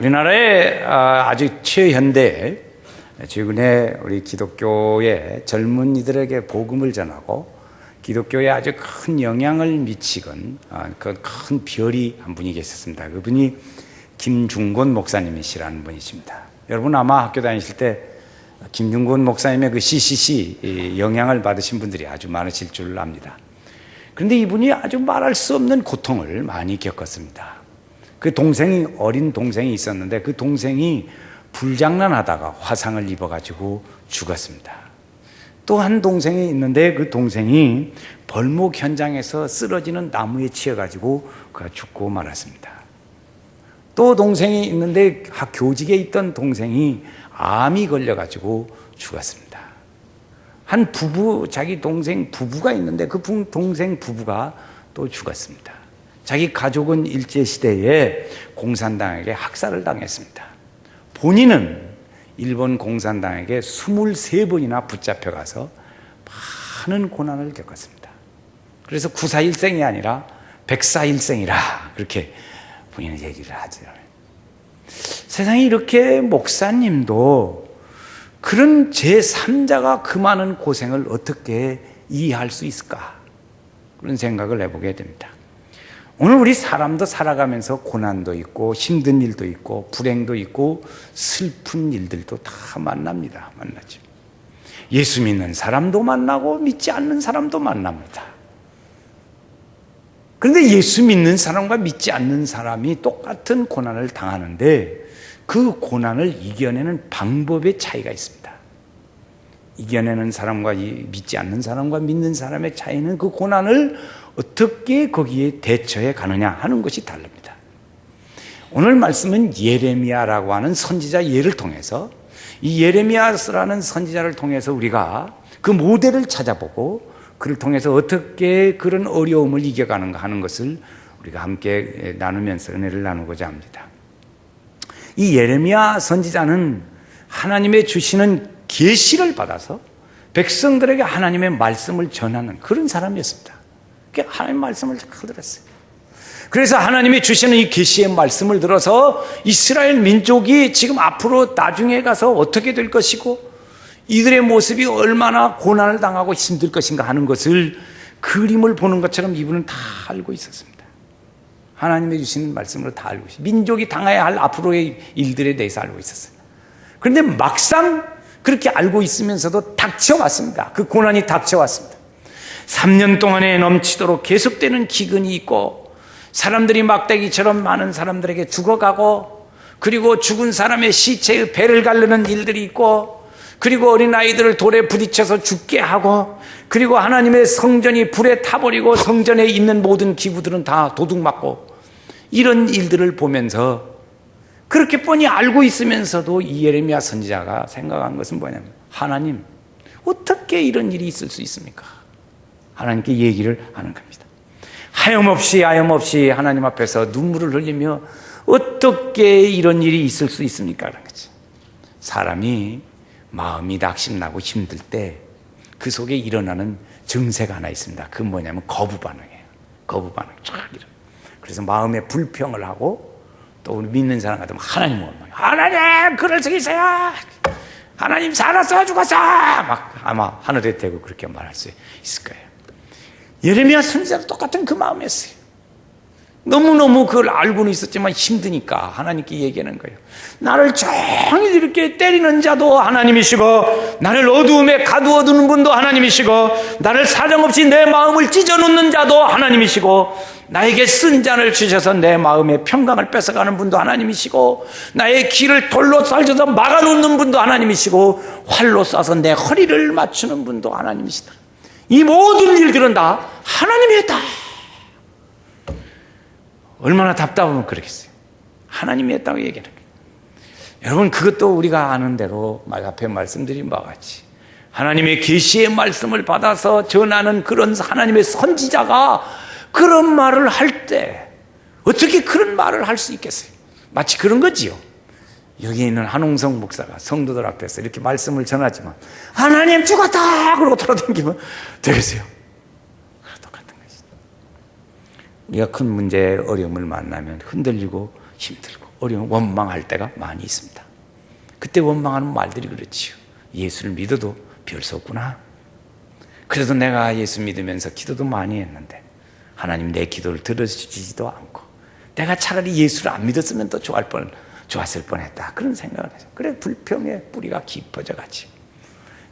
우리나라의 아주 최현대 최근에 우리 기독교의 젊은이들에게 복음을 전하고 기독교에 아주 큰 영향을 미치건 그 큰 별이 한 분이 계셨습니다. 그분이 김중곤 목사님이시라는 분이십니다. 여러분 아마 학교 다니실 때 김중곤 목사님의 그 CCC 영향을 받으신 분들이 아주 많으실 줄 압니다. 그런데 이분이 아주 말할 수 없는 고통을 많이 겪었습니다. 그 동생이, 어린 동생이 있었는데 그 동생이 불장난하다가 화상을 입어가지고 죽었습니다. 또 한 동생이 있는데 그 동생이 벌목 현장에서 쓰러지는 나무에 치여가지고 그가 죽고 말았습니다. 또 동생이 있는데 교직에 있던 동생이 암이 걸려가지고 죽었습니다. 한 부부, 자기 동생 부부가 있는데 그 동생 부부가 또 죽었습니다. 자기 가족은 일제시대에 공산당에게 학살을 당했습니다. 본인은 일본 공산당에게 23번이나 붙잡혀가서 많은 고난을 겪었습니다. 그래서 941생이 아니라 104일생이라 그렇게 본인은 얘기를 하죠. 세상에 이렇게 목사님도 그런 제3자가 그 많은 고생을 어떻게 이해할 수 있을까? 그런 생각을 해보게 됩니다. 오늘 우리 사람도 살아가면서 고난도 있고 힘든 일도 있고 불행도 있고 슬픈 일들도 다 만나죠. 예수 믿는 사람도 만나고 믿지 않는 사람도 만납니다. 그런데 예수 믿는 사람과 믿지 않는 사람이 똑같은 고난을 당하는데 그 고난을 이겨내는 방법의 차이가 있습니다. 이겨내는 사람과 믿지 않는 사람과 믿는 사람의 차이는 그 고난을 어떻게 거기에 대처해 가느냐 하는 것이 다릅니다. 오늘 말씀은 예레미야라고 하는 선지자 예를 통해서 이 예레미야라는 선지자를 통해서 우리가 그 모델을 찾아보고 그를 통해서 어떻게 그런 어려움을 이겨가는가 하는 것을 우리가 함께 나누면서 은혜를 나누고자 합니다. 이 예레미야 선지자는 하나님의 주시는 계시를 받아서 백성들에게 하나님의 말씀을 전하는 그런 사람이었습니다. 하나님의 말씀을 잘 들었어요. 그래서 하나님이 주시는 이 계시의 말씀을 들어서 이스라엘 민족이 지금 앞으로 나중에 가서 어떻게 될 것이고 이들의 모습이 얼마나 고난을 당하고 힘들 것인가 하는 것을 그림을 보는 것처럼 이분은 다 알고 있었습니다. 하나님이 주시는 말씀으로 다 알고 있어요. 민족이 당해야 할 앞으로의 일들에 대해서 알고 있었어요. 그런데 막상 그렇게 알고 있으면서도 닥쳐왔습니다. 그 고난이 닥쳐왔습니다. 3년 동안에 넘치도록 계속되는 기근이 있고 사람들이 막대기처럼 많은 사람들에게 죽어가고 그리고 죽은 사람의 시체의 배를 가르는 일들이 있고 그리고 어린아이들을 돌에 부딪혀서 죽게 하고 그리고 하나님의 성전이 불에 타버리고 성전에 있는 모든 기구들은 다 도둑맞고 이런 일들을 보면서 그렇게 뻔히 알고 있으면서도 이 예레미야 선지자가 생각한 것은 뭐냐면 하나님 어떻게 이런 일이 있을 수 있습니까? 하나님께 얘기를 하는 겁니다. 하염없이 하나님 앞에서 눈물을 흘리며 어떻게 이런 일이 있을 수 있습니까? 그런 거죠. 사람이 마음이 낙심나고 힘들 때 그 속에 일어나는 증세가 하나 있습니다. 그건 뭐냐면 거부 반응이에요. 거부 반응. 그래서 마음에 불평을 하고 또 우리 믿는 사람 같으면 하나님 원망해. 하나님 그럴 수 있어요. 하나님 살았어 죽었어. 막 아마 하늘에 대고 그렇게 말할 수 있을 거예요. 예레미야 선지자도 똑같은 그 마음이었어요. 너무너무 그걸 알고는 있었지만 힘드니까 하나님께 얘기하는 거예요. 나를 종일 이렇게 때리는 자도 하나님이시고 나를 어두움에 가두어두는 분도 하나님이시고 나를 사정없이 내 마음을 찢어놓는 자도 하나님이시고 나에게 쓴 잔을 주셔서 내 마음의 평강을 뺏어가는 분도 하나님이시고 나의 길을 돌로 쌀져서 막아놓는 분도 하나님이시고 활로 쏴서 내 허리를 맞추는 분도 하나님이시다. 이 모든 일들은 다 하나님이 했다. 얼마나 답답하면 그러겠어요. 하나님이 했다고 얘기하는 거예요. 여러분 그것도 우리가 아는 대로 앞에 말씀드린 바와 같이 하나님의 계시의 말씀을 받아서 전하는 그런 하나님의 선지자가 그런 말을 할 때 어떻게 그런 말을 할 수 있겠어요? 마치 그런 거지요. 여기 있는 한홍성 목사가 성도들 앞에서 이렇게 말씀을 전하지만 하나님 죽었다 그러고 돌아다니면 되겠어요? 똑같은 것이죠. 우리가 큰 문제 어려움을 만나면 흔들리고 힘들고 어려운 원망할 때가 많이 있습니다. 그때 원망하는 말들이 그렇지요. 예수를 믿어도 별 수 없구나. 그래도 내가 예수 믿으면서 기도도 많이 했는데 하나님 내 기도를 들어주지도 않고 내가 차라리 예수를 안 믿었으면 더 좋았을 뻔했다. 그런 생각을 해서 그래 불평의 뿌리가 깊어져 가지.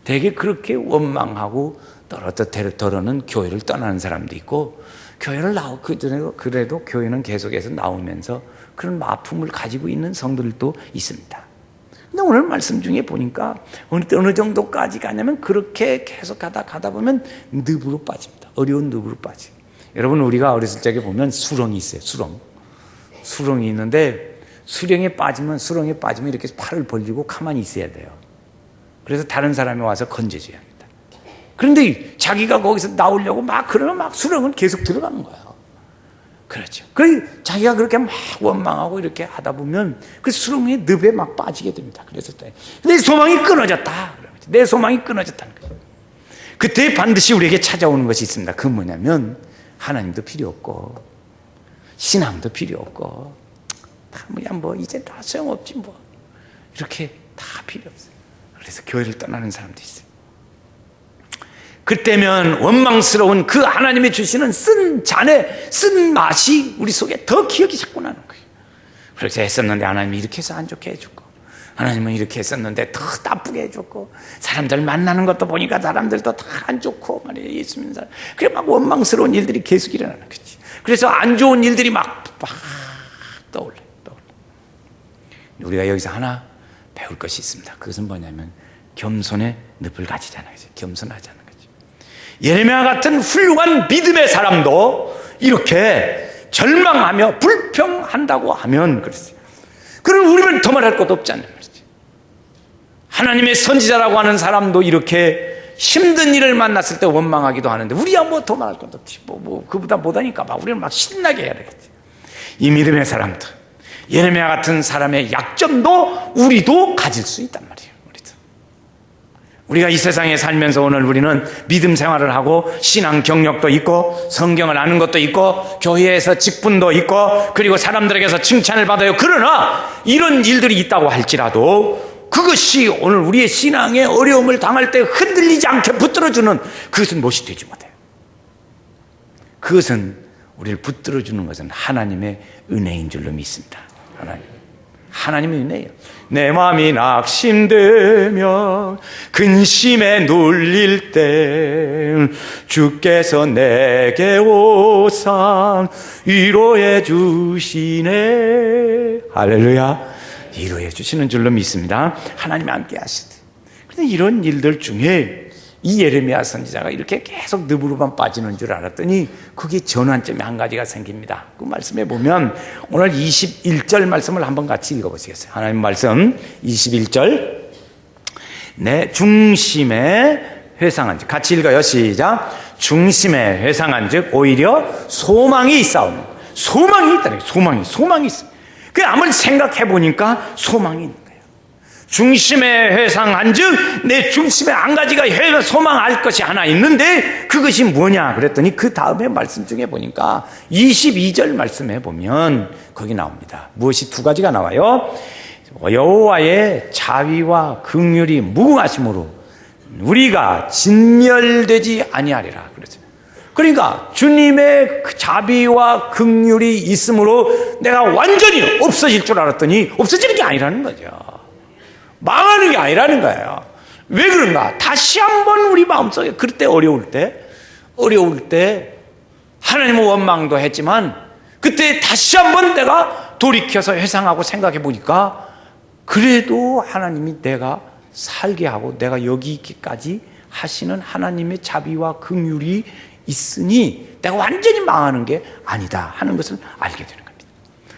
되게 그렇게 원망하고 더러는 교회를 떠나는 사람도 있고 교회를 그래도 교회는 계속해서 나오면서 그런 아픔을 가지고 있는 성도들도 있습니다. 근데 오늘 말씀 중에 보니까 어느 정도까지 가냐면 그렇게 계속 가다 보면 늪으로 빠집니다. 어려운 늪으로 빠지. 여러분 우리가 어렸을 적에 보면 수렁이 있어요. 수렁이 있는데 수렁에 빠지면 이렇게 팔을 벌리고 가만히 있어야 돼요. 그래서 다른 사람이 와서 건져줘야 합니다. 그런데 자기가 거기서 나오려고 그러면 수렁은 계속 들어가는 거예요. 그렇죠. 자기가 그렇게 막 원망하고 이렇게 하다 보면 그 수렁의 늪에 막 빠지게 됩니다. 그래서 내 소망이 끊어졌다. 내 소망이 끊어졌다는 거죠. 그때 반드시 우리에게 찾아오는 것이 있습니다. 그건 뭐냐면 하나님도 필요 없고 신앙도 필요 없고 그냥 이제 다 소용없지 이렇게 다 필요 없어요. 그래서 교회를 떠나는 사람도 있어요. 그때면 원망스러운 그 하나님이 주시는 쓴 맛이 우리 속에 더 기억이 자꾸 나는 거예요. 그래서 했었는데 하나님이 이렇게 해서 안 좋게 해줬고 하나님은 이렇게 했었는데 더 나쁘게 해줬고 사람들 만나는 것도 보니까 사람들도 다 안 좋고 말이에요. 예수 믿는 사람. 그래 원망스러운 일들이 계속 일어나는 거지. 그래서 안 좋은 일들이 막 떠올라. 우리가 여기서 하나 배울 것이 있습니다. 그것은 뭐냐면 겸손의 늪을 가지자는 거죠. 겸손하자는 거죠. 예레미야 같은 훌륭한 믿음의 사람도 이렇게 절망하며 불평한다고 하면 그랬어요. 그럼 우리는 더 말할 것도 없지 않나요? 하나님의 선지자라고 하는 사람도 이렇게 힘든 일을 만났을 때 원망하기도 하는데 우리야 더 말할 것도 없지. 그보다 못하니까 우리는 막 신나게 해야 되겠지. 이 믿음의 사람들, 예레미야 같은 사람의 약점도 우리도 가질 수 있단 말이에요. 우리가 이 세상에 살면서 오늘 우리는 믿음 생활을 하고 신앙 경력도 있고 성경을 아는 것도 있고 교회에서 직분도 있고 그리고 사람들에게서 칭찬을 받아요. 그러나 이런 일들이 있다고 할지라도 그것이 오늘 우리의 신앙에 어려움을 당할 때 흔들리지 않게 붙들어주는 그것은 무엇이 되지 못해요. 그것은 우리를 붙들어주는 것은 하나님의 은혜인 줄로 믿습니다. 하나님의 은혜예요. 내 마음이 낙심되며 근심에 눌릴 때 주께서 내게 오사 위로해 주시네. 할렐루야. 위로해 주시는 줄로 믿습니다. 하나님이 함께 하시되. 그런데 이런 일들 중에 이 예레미야 선지자가 이렇게 계속 늪으로만 빠지는 줄 알았더니 그게 전환점이 한 가지가 생깁니다. 그 말씀에 보면 오늘 21절 말씀을 한번 같이 읽어보시겠어요? 하나님 말씀 21절 내 중심에 회상한 즉 같이 읽어요. 시작. 중심에 회상한 즉 오히려 소망이 있사오니 소망이 있다니 소망이 있어. 그 아무리 생각해 보니까 소망이 있는 거예요. 중심에 회상한 즉 내 중심에 한 가지가 소망할 것이 하나 있는데 그것이 뭐냐 그랬더니 그 다음에 말씀 중에 보니까 22절 말씀에 보면 거기 나옵니다. 무엇이 두 가지가 나와요. 여호와의 자비와 긍휼이 무궁하심으로 우리가 진멸되지 아니하리라 그랬어요. 그러니까 주님의 자비와 긍휼이 있으므로 내가 완전히 없어질 줄 알았더니 없어지는 게 아니라는 거죠. 망하는 게 아니라는 거예요. 왜 그런가? 다시 한번 우리 마음속에 그럴 때 어려울 때 하나님은 원망도 했지만 그때 다시 한번 내가 돌이켜서 회상하고 생각해 보니까 그래도 하나님이 내가 살게 하고 내가 여기 있기까지 하시는 하나님의 자비와 긍휼이 있으니 내가 완전히 망하는 게 아니다 하는 것을 알게 되는 겁니다.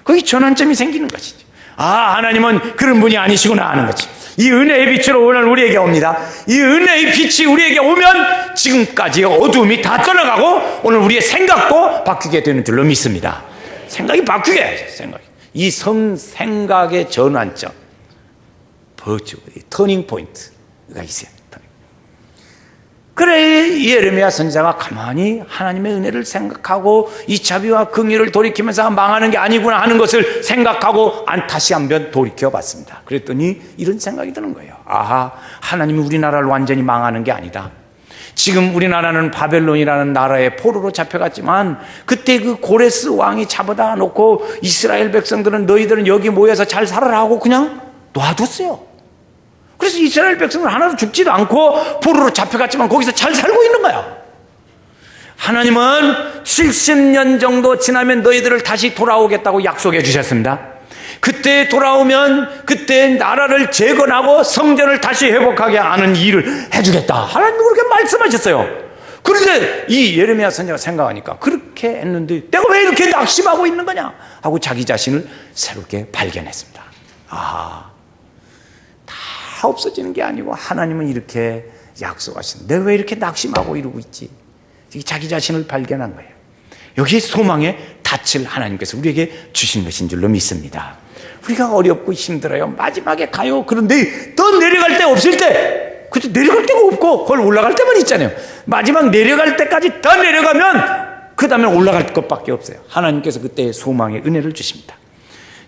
거기 전환점이 생기는 것이죠. 아, 하나님은 그런 분이 아니시구나 하는 거지. 이 은혜의 빛으로 오늘 우리에게 옵니다. 이 은혜의 빛이 우리에게 오면 지금까지의 어두움이 다 떠나가고 오늘 우리의 생각도 바뀌게 되는 줄로 믿습니다. 생각이 바뀌게 해야죠. 생각이. 이 생각의 전환점, 터닝 포인트가 있어요. 그래 예레미야 선지자가 가만히 하나님의 은혜를 생각하고 이 자비와 긍휼을 돌이키면서 망하는 게 아니구나 하는 것을 생각하고 다시 한번 돌이켜 봤습니다. 그랬더니 이런 생각이 드는 거예요. 아하, 하나님이 우리나라를 완전히 망하는 게 아니다. 지금 우리나라는 바벨론이라는 나라에 포로로 잡혀갔지만 그때 그 고레스 왕이 잡아다 놓고 이스라엘 백성들은 너희들은 여기 모여서 잘 살아라 하고 그냥 놔뒀어요. 그래서 이스라엘 백성은 하나도 죽지도 않고 포로로 잡혀갔지만 거기서 잘 살고 있는 거야. 하나님은 70년 정도 지나면 너희들을 다시 돌아오겠다고 약속해 주셨습니다. 그때 돌아오면 그때 나라를 재건하고 성전을 다시 회복하게 하는 일을 해주겠다. 하나님은 그렇게 말씀하셨어요. 그런데 이 예레미야 선지자가 생각하니까 그렇게 했는데 내가 왜 이렇게 낙심하고 있는 거냐 하고 자기 자신을 새롭게 발견했습니다. 다 없어지는 게 아니고 하나님은 이렇게 약속하신. 내가 왜 이렇게 낙심하고 이러고 있지? 자기 자신을 발견한 거예요. 여기 소망의 닻을 하나님께서 우리에게 주신 것인 줄로 믿습니다. 우리가 어렵고 힘들어요. 마지막에 가요. 그런데 더 내려갈 데 없을 때, 그때 내려갈 데가 없고 그걸 올라갈 때만 있잖아요. 마지막 내려갈 때까지 더 내려가면 그 다음에 올라갈 것밖에 없어요. 하나님께서 그때 소망의 은혜를 주십니다.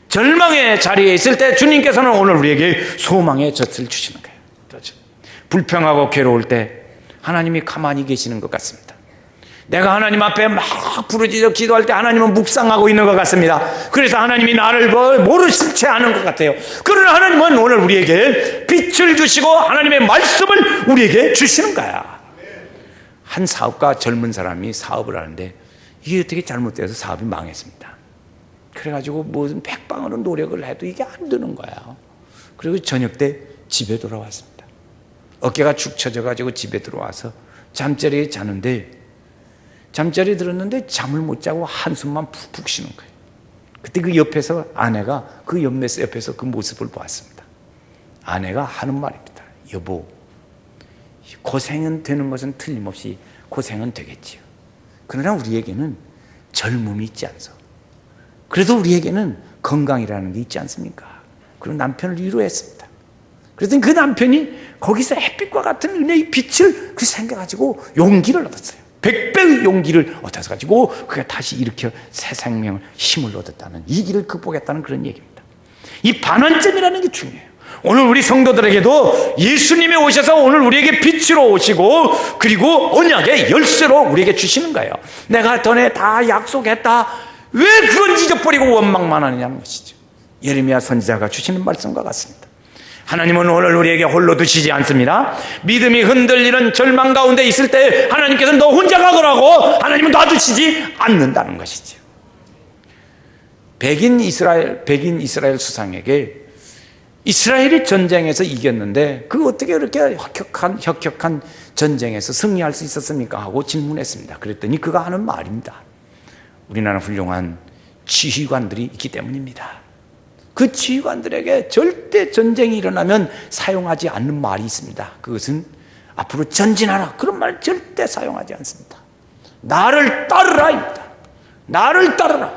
절망의 자리에 있을 때 주님께서는 오늘 우리에게 소망의 젖을 주시는 거예요. 그렇죠? 불평하고 괴로울 때 하나님이 가만히 계시는 것 같습니다. 내가 하나님 앞에 막 부르짖어 기도할 때 하나님은 묵상하고 있는 것 같습니다. 그래서 하나님이 나를 모르실 채 하는 것 같아요. 그러나 하나님은 오늘 우리에게 빛을 주시고 하나님의 말씀을 우리에게 주시는 거야. 한 사업가 젊은 사람이 사업을 하는데 이게 어떻게 잘못돼서 사업이 망했습니다. 그래가지고 무슨 백방으로 노력을 해도 이게 안 되는 거야. 그리고 저녁 때 집에 돌아왔습니다. 어깨가 축 처져가지고 집에 들어와서 잠자리에 자는데 잠자리에 들었는데 잠을 못 자고 한숨만 푹푹 쉬는 거예요. 그때 그 옆에서 아내가 그 옆에서 그 모습을 보았습니다. 아내가 하는 말입니다. 여보, 고생은 되는 것은 틀림없이 고생은 되겠지요. 그러나 우리에게는 젊음이 있지 않소. 그래도 우리에게는 건강이라는 게 있지 않습니까? 그리고 남편을 위로했습니다. 그랬더니 그 남편이 거기서 햇빛과 같은 은혜의 빛을 그 생겨가지고 용기를 얻었어요. 100배의 용기를 얻어서 가지고 그가 다시 일으켜 새 생명을 힘을 얻었다는, 이 길을 극복했다는 그런 얘기입니다. 이 반환점이라는 게 중요해요. 오늘 우리 성도들에게도 예수님이 오셔서 오늘 우리에게 빛으로 오시고 그리고 언약의 열쇠로 우리에게 주시는 거예요. 내가 전에 다 약속했다. 왜 그건 잊어버리고 원망만 하느냐는 것이죠. 예레미야 선지자가 주시는 말씀과 같습니다. 하나님은 오늘 우리에게 홀로 두시지 않습니다. 믿음이 흔들리는 절망 가운데 있을 때 하나님께서는 너 혼자 가거라고 하나님은 놔두시지 않는다는 것이죠. 백인 이스라엘 수상에게 이스라엘이 전쟁에서 이겼는데 그 어떻게 그렇게 혁혁한 전쟁에서 승리할 수 있었습니까? 하고 질문했습니다. 그랬더니 그가 하는 말입니다. 우리나라 훌륭한 지휘관들이 있기 때문입니다. 그 지휘관들에게 절대 전쟁이 일어나면 사용하지 않는 말이 있습니다. 그것은 앞으로 전진하라, 그런 말 절대 사용하지 않습니다. 나를 따르라입니다. 나를 따르라.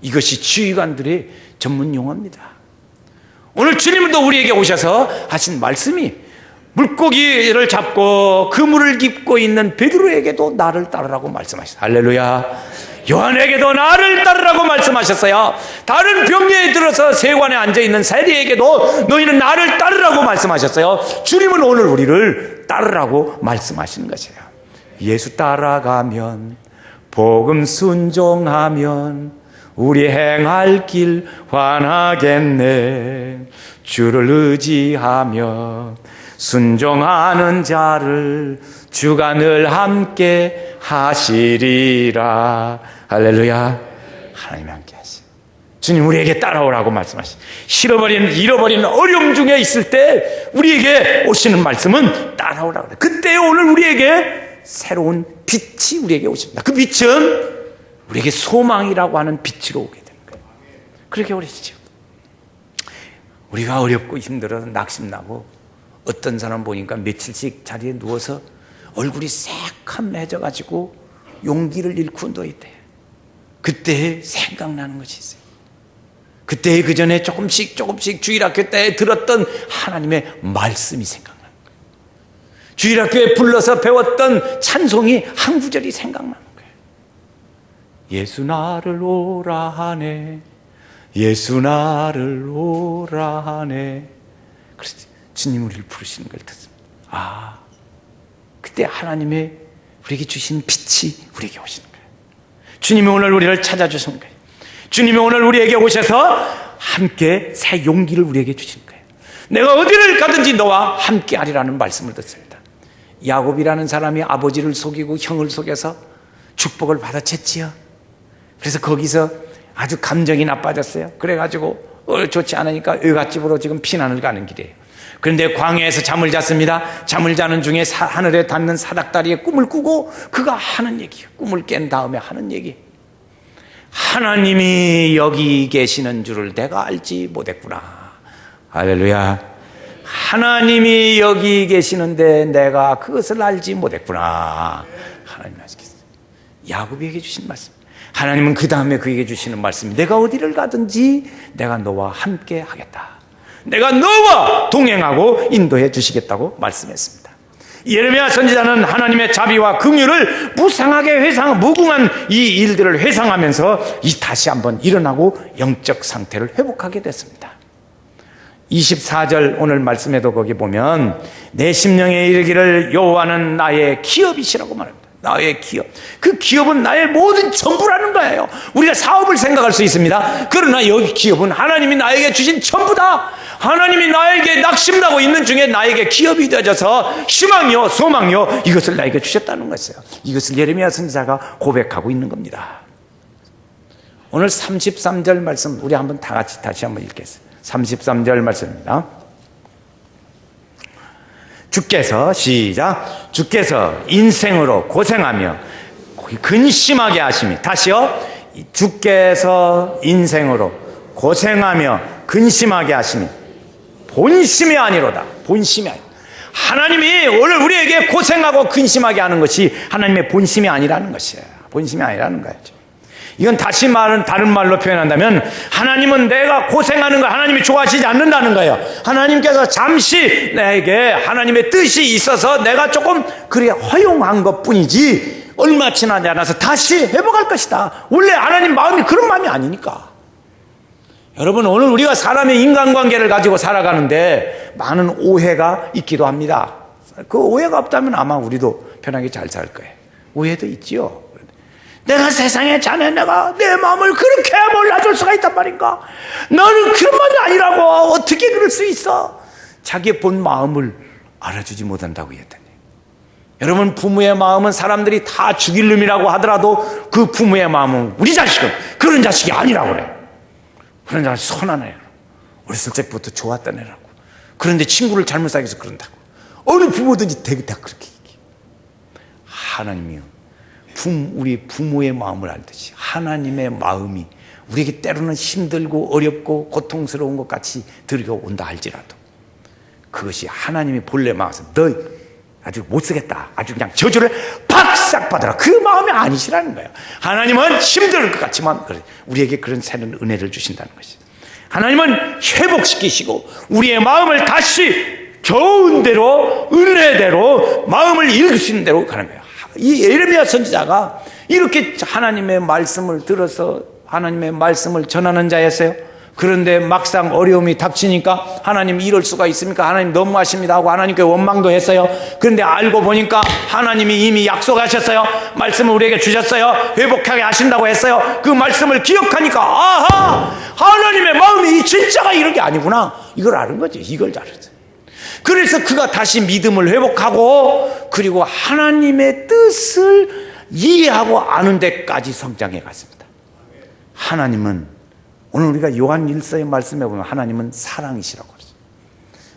이것이 지휘관들의 전문 용어입니다. 오늘 주님도 우리에게 오셔서 하신 말씀이 물고기를 잡고 그물을 깁고 있는 베드로에게도 나를 따르라고 말씀하셨어요. 할렐루야. 요한에게도 나를 따르라고 말씀하셨어요. 다른 병리에 들어서 세관에 앉아있는 세리에게도 너희는 나를 따르라고 말씀하셨어요. 주님은 오늘 우리를 따르라고 말씀하시는 것이에요. 예수 따라가면, 복음 순종하면 우리 행할 길 환하겠네. 주를 의지하며 순종하는 자를 주가 늘 함께 하시리라. 할렐루야. 하나님이 함께 하시오. 주님 우리에게 따라오라고 말씀하시오. 잃어버린 어려움 중에 있을 때 우리에게 오시는 말씀은 따라오라고 그래요. 그때 오늘 우리에게 새로운 빛이 우리에게 오십니다. 그 빛은 우리에게 소망이라고 하는 빛으로 오게 되는 거예요. 그렇게 오시죠. 우리가 어렵고 힘들어서 낙심나고 어떤 사람 보니까 며칠씩 자리에 누워서 얼굴이 새카매져가지고 용기를 잃고 누워있대요. 그때 생각나는 것이 있어요. 그때 그 전에 조금씩 주일학교 때 들었던 하나님의 말씀이 생각나는 거예요. 주일학교에 불러서 배웠던 찬송이 한 구절이 생각나는 거예요. 예수 나를 오라 하네, 예수 나를 오라 하네. 그래서 주님 우리를 부르시는 걸 듣습니다. 그때 하나님의 우리에게 주신 빛이 우리에게 오시는 거예요. 주님이 오늘 우리를 찾아주신 거예요. 주님이 오늘 우리에게 오셔서 함께 새 용기를 우리에게 주신 거예요. 내가 어디를 가든지 너와 함께 하리라는 말씀을 듣습니다. 야곱이라는 사람이 아버지를 속이고 형을 속여서 축복을 받아챘지요. 그래서 거기서 아주 감정이 나빠졌어요. 그래가지고 좋지 않으니까 여갓집으로 지금 피난을 가는 길이에요. 그런데 광야에서 잠을 잤습니다. 잠을 자는 중에 하늘에 닿는 사닥다리에 꿈을 꾸고 그가 하는 얘기예요. 꿈을 깬 다음에 하는 얘기. 하나님이 여기 계시는 줄을 내가 알지 못했구나. 할렐루야. 하나님이 여기 계시는데 내가 그것을 알지 못했구나. 하나님 아시겠어요? 야곱에게 주신 말씀. 하나님은 그 다음에 그에게 주시는 말씀이 내가 어디를 가든지 내가 너와 함께 하겠다. 내가 너와 동행하고 인도해 주시겠다고 말씀했습니다. 예레미야 선지자는 하나님의 자비와 긍휼을 무궁한 이 일들을 회상하면서 다시 한번 일어나고 영적 상태를 회복하게 됐습니다. 24절 오늘 말씀에도 거기 보면 내 심령에 이르기를 여호와는 나의 기업이시라고 말합니다. 나의 기업. 그 기업은 나의 모든 전부라는 거예요. 우리가 사업을 생각할 수 있습니다. 그러나 여기 기업은 하나님이 나에게 주신 전부다. 하나님이 나에게 낙심나고 있는 중에 나에게 기업이 되어져서 희망이요 소망이요 이것을 나에게 주셨다는 것이에요. 이것을 예레미야 선지자가 고백하고 있는 겁니다. 오늘 33절 말씀 우리 한번 다 같이 다시 한번 읽겠습니다. 33절 말씀입니다. 주께서 시작. 주께서 인생으로 고생하며 근심하게 하심이. 다시요. 주께서 인생으로 고생하며 근심하게 하심이 본심이 아니로다. 본심이 아니로다. 하나님이 오늘 우리에게 고생하고 근심하게 하는 것이 하나님의 본심이 아니라는 것이에요. 본심이 아니라는 거죠. 이건 다시 다른 말로 표현한다면 하나님은 내가 고생하는 걸 하나님이 좋아하시지 않는다는 거예요. 하나님께서 잠시 내게 하나님의 뜻이 있어서 내가 조금 그래 허용한 것 뿐이지 얼마 지나지 않아서 다시 회복할 것이다. 원래 하나님 마음이 그런 마음이 아니니까. 여러분 오늘 우리가 사람의 인간관계를 가지고 살아가는데 많은 오해가 있기도 합니다. 그 오해가 없다면 아마 우리도 편하게 잘 살 거예요. 오해도 있지요. 내가 세상에 자네 내가 내 마음을 그렇게 몰라줄 수가 있단 말인가? 너는 그런 마음이 아니라고. 어떻게 그럴 수 있어? 자기의 본 마음을 알아주지 못한다고 했더니 여러분 부모의 마음은 사람들이 다 죽일 놈이라고 하더라도 그 부모의 마음은 우리 자식은 그런 자식이 아니라고 그래. 그런 자식 선한 애라고. 어렸을 때부터 좋았던 애라고. 그런데 친구를 잘못 사귀어서 그런다고. 어느 부모든지 되게 다 그렇게 얘기해. 하나님이요. 우리 부모의 마음을 알듯이 하나님의 마음이 우리에게 때로는 힘들고 어렵고 고통스러운 것 같이 들여온다 할지라도 그것이 하나님이 본래 마음에서 너 아주 못쓰겠다 아주 그냥 저주를 박싹 받아라 그 마음이 아니시라는 거예요. 하나님은 힘들 것 같지만 우리에게 그런 새로운 은혜를 주신다는 것이죠. 하나님은 회복시키시고 우리의 마음을 다시 좋은 대로 은혜대로 마음을 읽으시는 대로 가는 거예요. 이 예레미야 선지자가 이렇게 하나님의 말씀을 들어서 하나님의 말씀을 전하는 자였어요. 그런데 막상 어려움이 닥치니까 하나님 이럴 수가 있습니까? 하나님 너무하십니다 하고 하나님께 원망도 했어요. 그런데 알고 보니까 하나님이 이미 약속하셨어요. 말씀을 우리에게 주셨어요. 회복하게 하신다고 했어요. 그 말씀을 기억하니까 아하! 하나님의 마음이 진짜가 이런 게 아니구나. 이걸 아는 거지. 이걸 알았어요. 그래서 그가 다시 믿음을 회복하고 그리고 하나님의 뜻을 이해하고 아는 데까지 성장해 갔습니다. 하나님은 오늘 우리가 요한 1서의 말씀에 보면 하나님은 사랑이시라고 그러죠.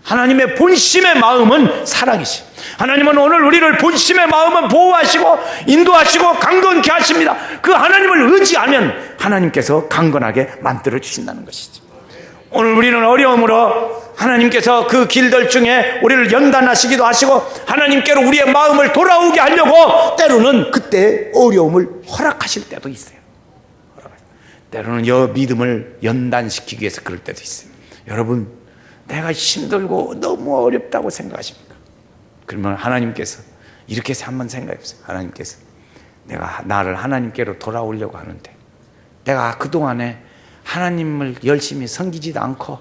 하나님의 본심의 마음은 사랑이시. 하나님은 오늘 우리를 본심의 마음은 보호하시고 인도하시고 강건케 하십니다. 그 하나님을 의지하면 하나님께서 강건하게 만들어 주신다는 것이죠. 오늘 우리는 어려움으로 하나님께서 그 길들 중에 우리를 연단하시기도 하시고 하나님께로 우리의 마음을 돌아오게 하려고 때로는 그때 어려움을 허락하실 때도 있어요. 때로는 믿음을 연단시키기 위해서 그럴 때도 있어요. 여러분 내가 힘들고 너무 어렵다고 생각하십니까? 그러면 하나님께서 이렇게 한번 생각해 보세요. 하나님께서 내가 나를 하나님께로 돌아오려고 하는데 내가 그동안에 하나님을 열심히 섬기지도 않고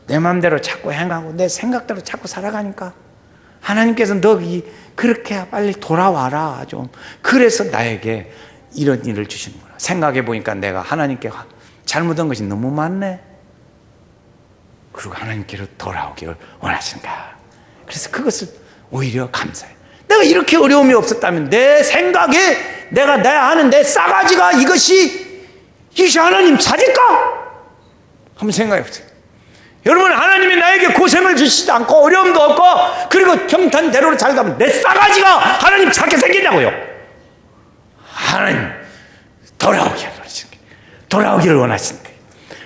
내 마음대로 자꾸 행하고 내 생각대로 자꾸 살아가니까 하나님께서 너 그렇게 빨리 돌아와라 좀. 그래서 나에게 이런 일을 주시는구나. 생각해 보니까 내가 하나님께 잘못한 것이 너무 많네. 그리고 하나님께로 돌아오기를 원하신가. 그래서 그것을 오히려 감사해. 내가 이렇게 어려움이 없었다면 내 생각에 내가 하는 내 싸가지가 이것이 하나님 찾을까? 한번 생각해 보세요. 여러분, 하나님이 나에게 고생을 주시지 않고 어려움도 없고 그리고 평탄대로로 잘 가면 내 싸가지가 하나님 찾게 생기냐고요. 하나님 돌아오기를 원하시는 거예요. 돌아오기를 원하시는 거예요.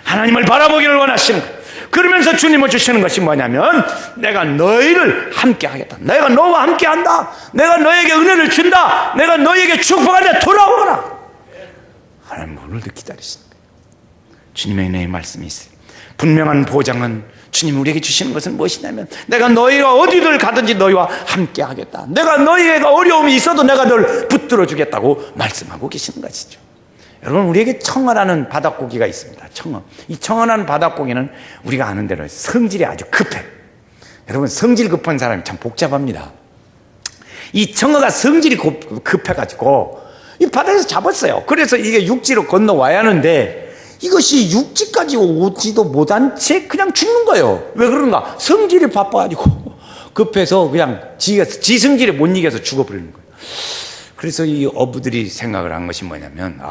하나님을 바라보기를 원하시는 거예요. 그러면서 주님을 주시는 것이 뭐냐면 내가 너희를 함께 하겠다. 내가 너와 함께 한다. 내가 너에게 은혜를 준다. 내가 너에게 축복한다. 돌아오거라. 하나님 오늘도 기다리시는 거예요. 주님의 은혜의 말씀이 있어요. 분명한 보장은 주님 우리에게 주시는 것은 무엇이냐면 내가 너희가 어디를 가든지 너희와 함께 하겠다. 내가 너희가 어려움이 있어도 내가 널 붙들어 주겠다고 말씀하고 계시는 것이죠. 여러분, 우리에게 청어라는 바닷고기가 있습니다. 청어. 이 청어라는 바닷고기는 우리가 아는 대로 성질이 아주 급해. 여러분, 성질 급한 사람이 참 복잡합니다. 이 청어가 성질이 급해가지고 이 바다에서 잡았어요. 그래서 이게 육지로 건너와야 하는데 이것이 육지까지 오지도 못한 채 그냥 죽는 거예요. 왜 그런가? 성질이 바빠가지고 급해서 그냥 지 성질에 못 이겨서 죽어버리는 거예요. 그래서 이 어부들이 생각을 한 것이 뭐냐면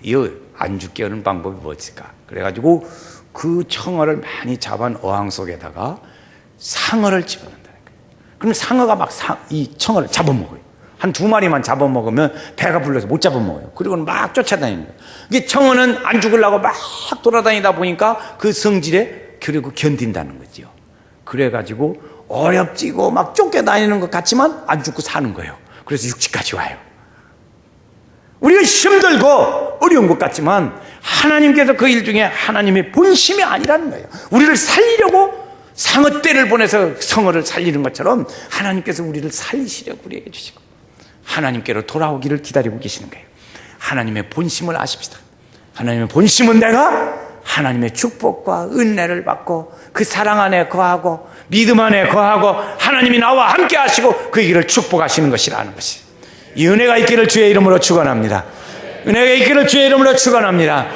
이거 안 죽게 하는 방법이 뭐였을까? 그래가지고 그 청어를 많이 잡은 어항 속에다가 상어를 집어넣는다는 거예요. 그럼 상어가 막 이 청어를 잡아먹어요. 한 2마리만 잡아먹으면 배가 불러서 못 잡아먹어요. 그리고는 막 쫓아다니는 거예요. 이게 청어는 안 죽으려고 막 돌아다니다 보니까 그 성질에 결국 견딘다는 거죠. 그래가지고 어렵지고 막 쫓겨다니는 것 같지만 안 죽고 사는 거예요. 그래서 육지까지 와요. 우리가 힘들고 어려운 것 같지만 하나님께서 그 일 중에 하나님의 본심이 아니라는 거예요. 우리를 살리려고 상어떼를 보내서 성어를 살리는 것처럼 하나님께서 우리를 살리시려고 우리에게 주시고 하나님께로 돌아오기를 기다리고 계시는 거예요. 하나님의 본심을 아십시다. 하나님의 본심은 내가 하나님의 축복과 은혜를 받고 그 사랑 안에 거하고 믿음 안에 거하고 하나님이 나와 함께 하시고 그 길을 축복하시는 것이라는 것이, 이 은혜가 있기를 주의 이름으로 축원합니다. 은혜가 있기를 주의 이름으로 축원합니다.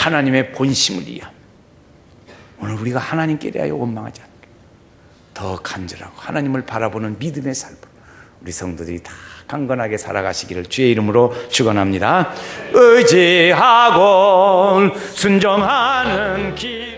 하나님의 본심을 위한, 오늘 우리가 하나님께 대하여 원망하지 않고 더 간절하고 하나님을 바라보는 믿음의 삶을 우리 성도들이 다 강건하게 살아가시기를 주의 이름으로 축원합니다. 의지하고 순종하는 길